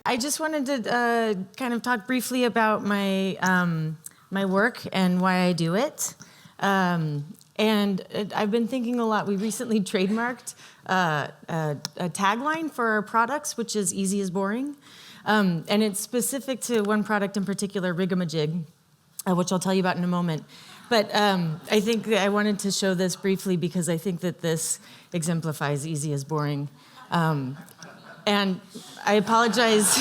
I just wanted to kind of talk briefly about my work and why I do it. And I've been thinking a lot. We recently trademarked a tagline for our products, which is easy is boring. And it's specific to one product in particular, Rigamajig, which I'll tell you about in a moment. But I think that I wanted to show this briefly because I think that this exemplifies easy is boring. And I apologize.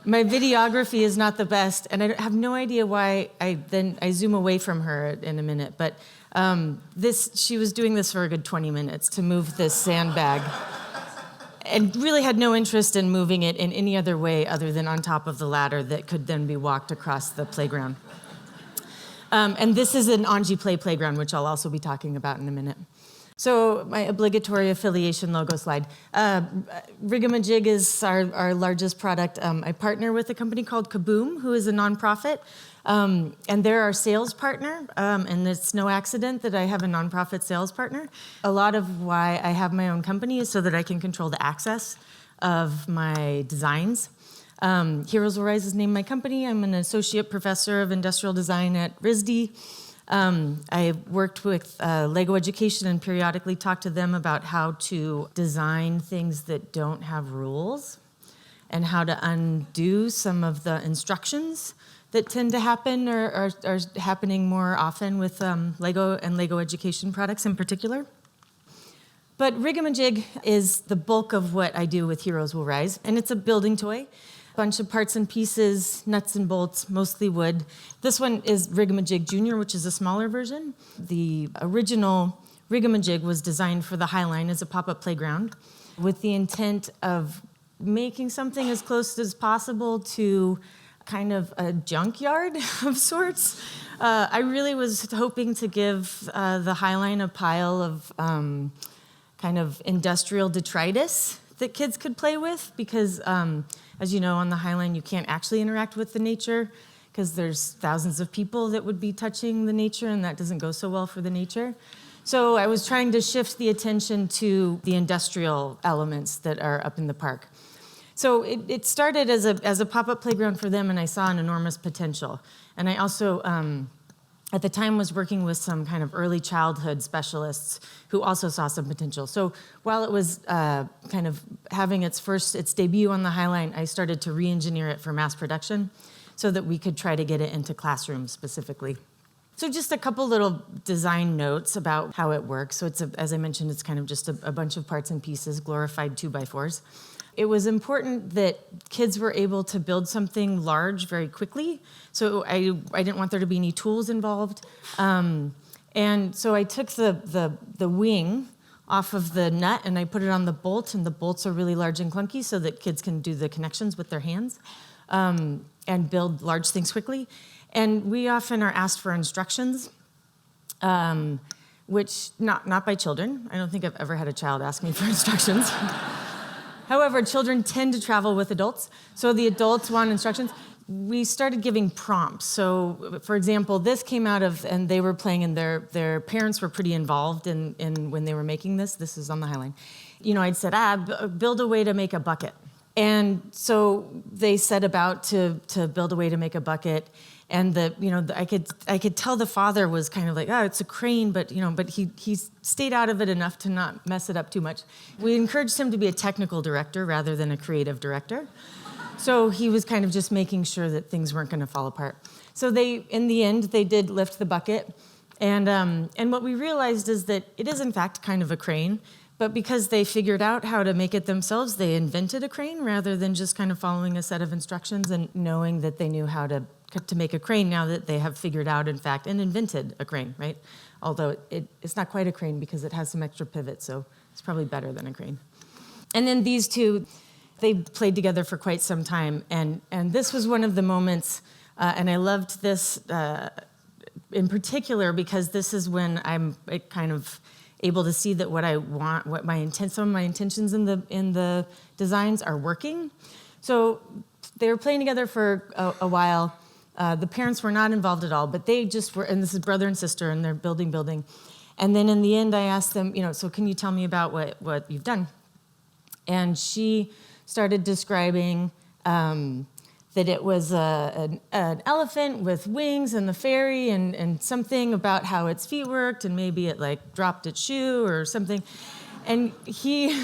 My videography is not the best, and I have no idea why I zoom away from her in a minute. But she was doing this for a good 20 minutes to move this sandbag, and really had no interest in moving it in any other way other than on top of the ladder that could then be walked across the playground. And this is an Anji playground, which I'll also be talking about in a minute. So my obligatory affiliation logo slide. Rigamajig is our largest product. I partner with a company called Kaboom, who is a nonprofit, and they're our sales partner, and it's no accident that I have a nonprofit sales partner. A lot of why I have my own company is so that I can control the access of my designs. Heroes Will Rise is named my company. I'm an associate professor of industrial design at RISD. I worked with Lego Education and periodically talked to them about how to design things that don't have rules and how to undo some of the instructions that tend to happen or are happening more often with Lego and Lego Education products in particular. But Rigamajig is the bulk of what I do with Heroes Will Rise, and it's a building toy. Bunch of parts and pieces, nuts and bolts, mostly wood. This one is Rigamajig Junior, which is a smaller version. The original Rigamajig was designed for the Highline as a pop-up playground with the intent of making something as close as possible to kind of a junkyard of sorts. I really was hoping to give the Highline a pile of kind of industrial detritus that kids could play with because as you know, on the Highline, you can't actually interact with the nature because there's thousands of people that would be touching the nature, and that doesn't go so well for the nature. So I was trying to shift the attention to the industrial elements that are up in the park. So it started as a pop-up playground for them, and I saw an enormous potential. And I also, at the time, was working with some kind of early childhood specialists who also saw some potential. So while it was kind of having its debut on the Highline, I started to re-engineer it for mass production so that we could try to get it into classrooms specifically. So just a couple little design notes about how it works. So as I mentioned, it's kind of just a bunch of parts and pieces, glorified 2x4s. It was important that kids were able to build something large very quickly. So I didn't want there to be any tools involved. And so I took the wing off of the nut and I put it on the bolt, and the bolts are really large and clunky so that kids can do the connections with their hands and build large things quickly. And we often are asked for instructions, which not by children. I don't think I've ever had a child ask me for instructions. However, children tend to travel with adults, so the adults want instructions. We started giving prompts. So, for example, this came out of, and they were playing, and their parents were pretty involved in when they were making this. This is on the Highline. You know, I'd said, build a way to make a bucket. And so they set about to build a way to make a bucket. And I could tell the father was kind of like, oh, it's a crane, but he stayed out of it enough to not mess it up too much. We encouraged him to be a technical director rather than a creative director. So he was kind of just making sure that things weren't going to fall apart. So in the end, they did lift the bucket. And what we realized is that it is, in fact, kind of a crane. But because they figured out how to make it themselves, they invented a crane rather than just kind of following a set of instructions and knowing that they knew how to make a crane now that they have figured out, in fact, and invented a crane, right? Although it's not quite a crane because it has some extra pivots, so it's probably better than a crane. And then these two, they played together for quite some time, and this was one of the moments, and I loved this in particular because this is when I'm kind of able to see that what I want, some of my intentions in the designs are working. So they were playing together for a while. The parents were not involved at all, but they just were, and this is brother and sister, and they're building. And then in the end, I asked them, so can you tell me about what you've done? And she started describing that it was an elephant with wings and the fairy and something about how its feet worked and maybe it like dropped its shoe or something. And he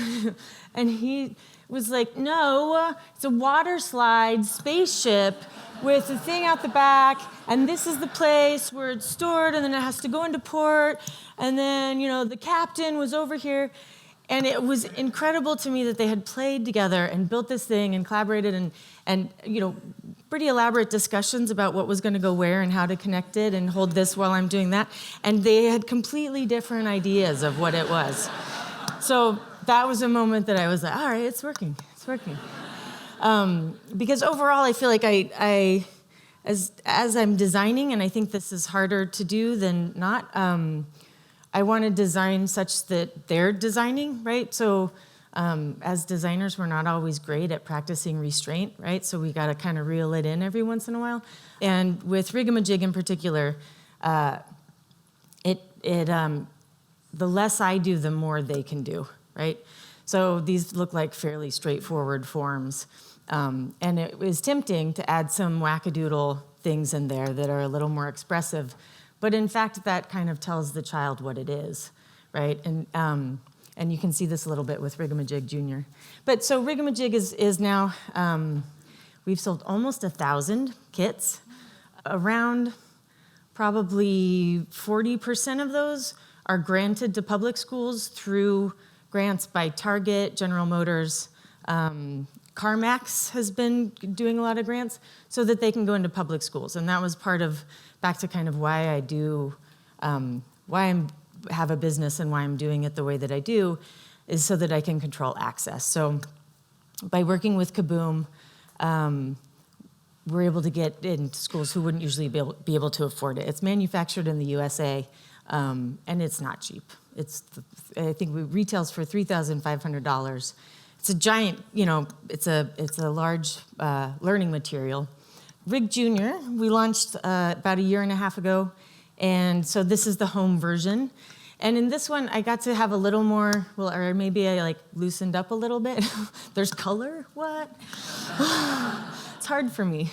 was like, no, it's a water slide spaceship with a thing out the back, and this is the place where it's stored, and then it has to go into port, and then, the captain was over here. And it was incredible to me that they had played together and built this thing and collaborated and pretty elaborate discussions about what was going to go where and how to connect it and hold this while I'm doing that. And they had completely different ideas of what it was. So that was a moment that I was like, all right, it's working. Because overall, I feel like as I'm designing, and I think this is harder to do than not, I want to design such that they're designing, right? So as designers, we're not always great at practicing restraint, right? So we got to kind of reel it in every once in a while. And with Rigamajig in particular, the less I do, the more they can do, right? So these look like fairly straightforward forms. And it was tempting to add some wackadoodle things in there that are a little more expressive. But in fact, that kind of tells the child what it is, right? And you can see this a little bit with Rigamajig Jr. But so Rigamajig is now, we've sold almost 1,000 kits. Around probably 40% of those are granted to public schools through grants by Target, General Motors. CarMax has been doing a lot of grants so that they can go into public schools. And that was part of, back to kind of why I do, why I have a business and why I'm doing it the way that I do, is so that I can control access. So by working with Kaboom, we're able to get into schools who wouldn't usually be able to afford it. It's manufactured in the USA, and it's not cheap. I think it retails for $3,500. It's a giant, it's a large learning material. Rig Jr., we launched about 1.5 years ago, and so this is the home version. And in this one, I got to have a little more, or maybe I loosened up a little bit. There's color? What? It's hard for me.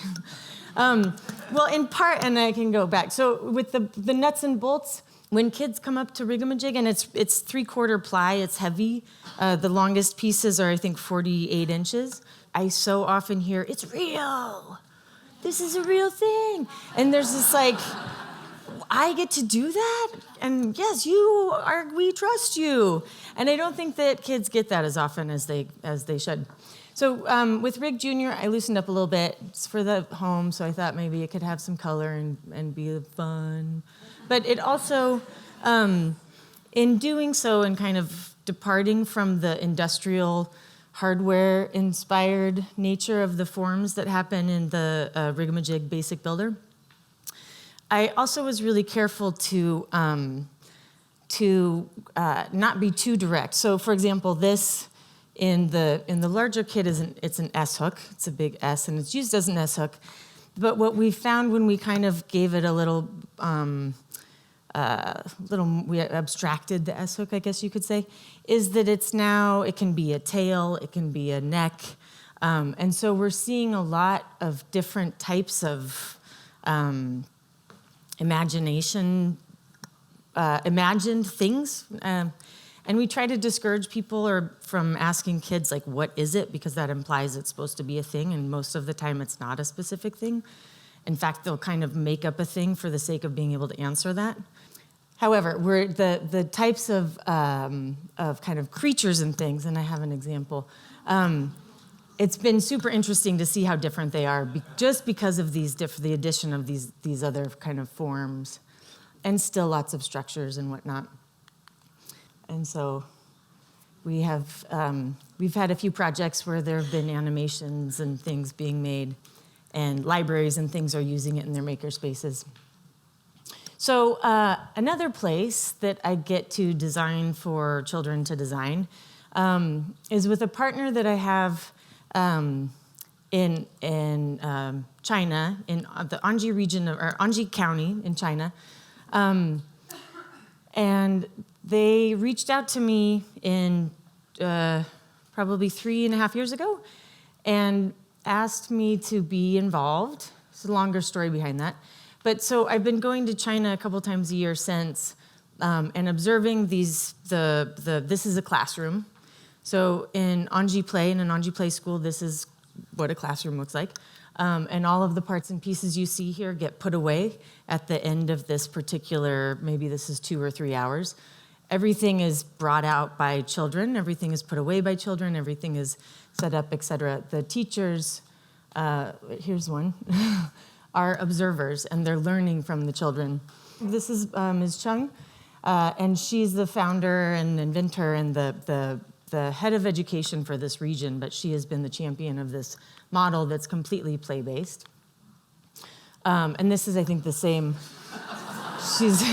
In part, and I can go back. So with the nuts and bolts, when kids come up to Rigamajig, and it's 3/4 ply, it's heavy. The longest pieces are, I think, 48 inches. I so often hear, it's real. This is a real thing. And there's this I get to do that? And yes, we trust you. And I don't think that kids get that as often as they should. So with Rig Jr., I loosened up a little bit. It's for the home, so I thought maybe it could have some color and be fun. But it also, in doing so and kind of departing from the industrial hardware-inspired nature of the forms that happen in the Rigamajig Basic Builder, I also was really careful to not be too direct. So, for example, this in the larger kit it's an S hook. It's a big S, and it's used as an S hook. But what we found when we kind of gave it a little, we abstracted the S hook, I guess you could say, is that it can be a tail, it can be a neck, and so we're seeing a lot of different types of imagined things. And we try to discourage people from asking kids, what is it? Because that implies it's supposed to be a thing, and most of the time it's not a specific thing. In fact, they'll kind of make up a thing for the sake of being able to answer that. However, the types of kind of creatures and things, and I have an example, it's been super interesting to see how different they are just because of the addition of these other kind of forms, and still lots of structures and whatnot. And so we've had a few projects where there have been animations and things being made, and libraries and things are using it in their maker spaces. So another place that I get to design for children to design is with a partner that I have in China, in the Anji region, or Anji County in China. And they reached out to me in probably 3.5 years ago and asked me to be involved. It's a longer story behind that. But so I've been going to China a couple times a year since, and observing this is a classroom. So in Anji Play, in an Anji Play school, this is what a classroom looks like. And all of the parts and pieces you see here get put away at the end of this particular, maybe this is 2 or 3 hours. Everything is brought out by children, everything is put away by children, everything is set up, etc. The teachers, here's one, are observers, and they're learning from the children. This is Ms. Chung, and she's the founder and inventor and the head of education for this region, but she has been the champion of this model that's completely play-based. And this is, I think, the same. She's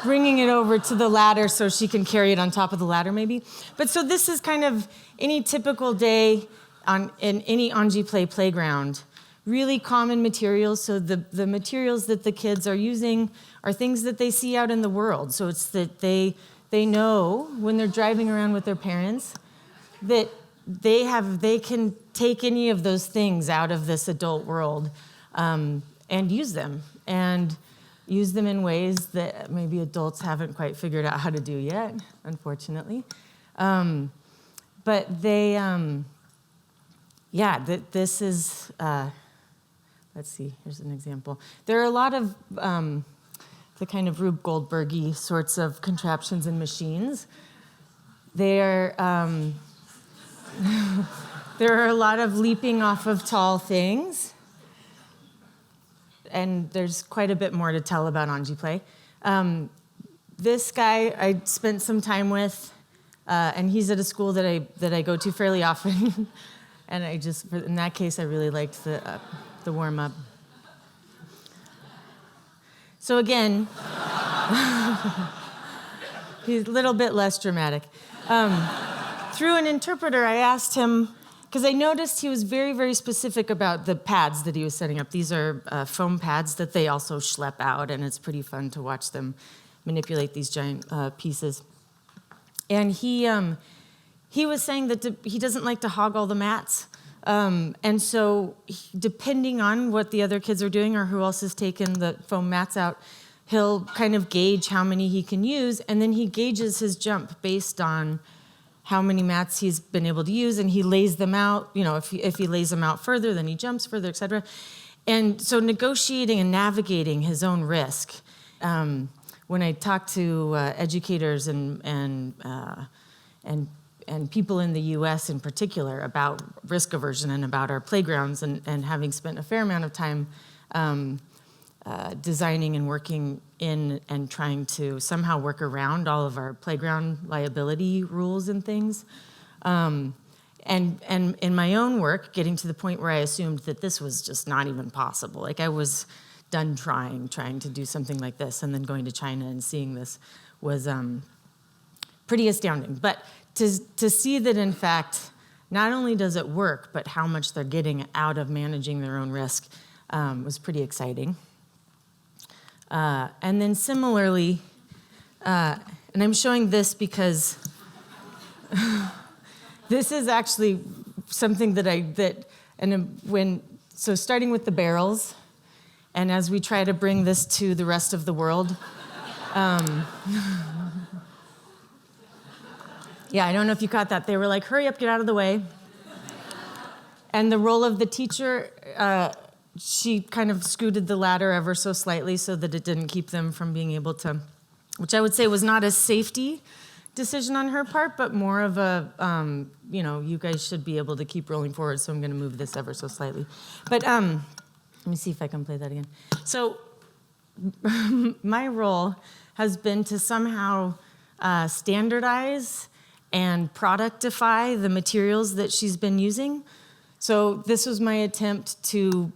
bringing it over to the ladder so she can carry it on top of the ladder, maybe. But so this is kind of any typical day in any Anji Play playground. Really common materials, so the materials that the kids are using are things that they see out in the world. So it's that they know when they're driving around with their parents that they can take any of those things out of this adult world and use them in ways that maybe adults haven't quite figured out how to do yet, unfortunately. But they, this is. Let's see, here's an example. There are a lot of the kind of Rube Goldberg-y sorts of contraptions and machines. There are a lot of leaping off of tall things. And there's quite a bit more to tell about Anji Play. This guy I spent some time with, and he's at a school that I go to fairly often. And in that case, I really liked the warm-up. So again, he's a little bit less dramatic. Through an interpreter, I asked him, because I noticed he was very, very specific about the pads that he was setting up. These are foam pads that they also schlep out, and it's pretty fun to watch them manipulate these giant pieces. And he was saying that he doesn't like to hog all the mats. And so depending on what the other kids are doing or who else has taken the foam mats out, he'll kind of gauge how many he can use, and then he gauges his jump based on how many mats he's been able to use, and he lays them out. You know, if he lays them out further, then he jumps further, et cetera. And so negotiating and navigating his own risk. When I talk to educators and people in the U.S. in particular about risk aversion and about our playgrounds, and having spent a fair amount of time designing and working in and trying to somehow work around all of our playground liability rules and things. And in my own work, getting to the point where I assumed that this was just not even possible. Like I was done trying to do something like this, and then going to China and seeing this was pretty astounding. But to see that, in fact, not only does it work, but how much they're getting out of managing their own risk was pretty exciting. And then similarly, and I'm showing this because this is actually something so starting with the barrels, and as we try to bring this to the rest of the world, yeah, I don't know if you caught that. They were like, hurry up, get out of the way. And the role of the teacher, she kind of scooted the ladder ever so slightly so that it didn't keep them from being able to, which I would say was not a safety decision on her part, but more of a, you guys should be able to keep rolling forward, so I'm going to move this ever so slightly. But let me see if I can play that again. So my role has been to somehow standardize and productify the materials that she's been using. So this was my attempt to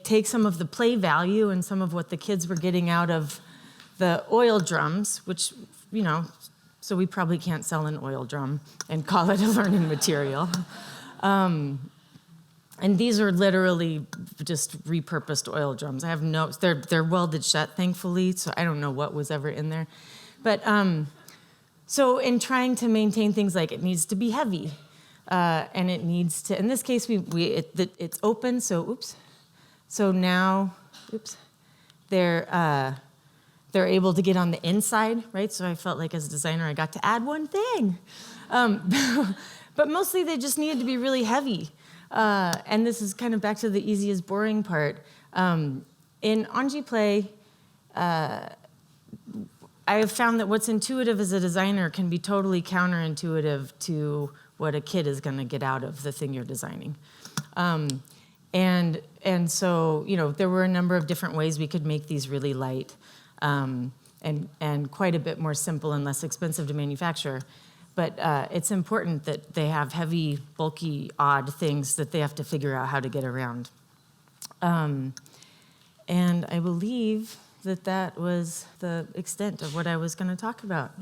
take some of the play value and some of what the kids were getting out of the oil drums, which, so we probably can't sell an oil drum and call it a learning material. And these are literally just repurposed oil drums. I have they're welded shut, thankfully, so I don't know what was ever in there. But so in trying to maintain things like it needs to be heavy, and it needs to. In this case, it's open. So oops. So now, oops, they're able to get on the inside, right? So I felt like as a designer, I got to add one thing. But mostly they just needed to be really heavy. And this is kind of back to the easiest boring part. In Anji Play, I have found that what's intuitive as a designer can be totally counterintuitive to what a kid is going to get out of the thing you're designing. And so, there were a number of different ways we could make these really light and quite a bit more simple and less expensive to manufacture. But it's important that they have heavy, bulky, odd things that they have to figure out how to get around. And I believe that was the extent of what I was going to talk about.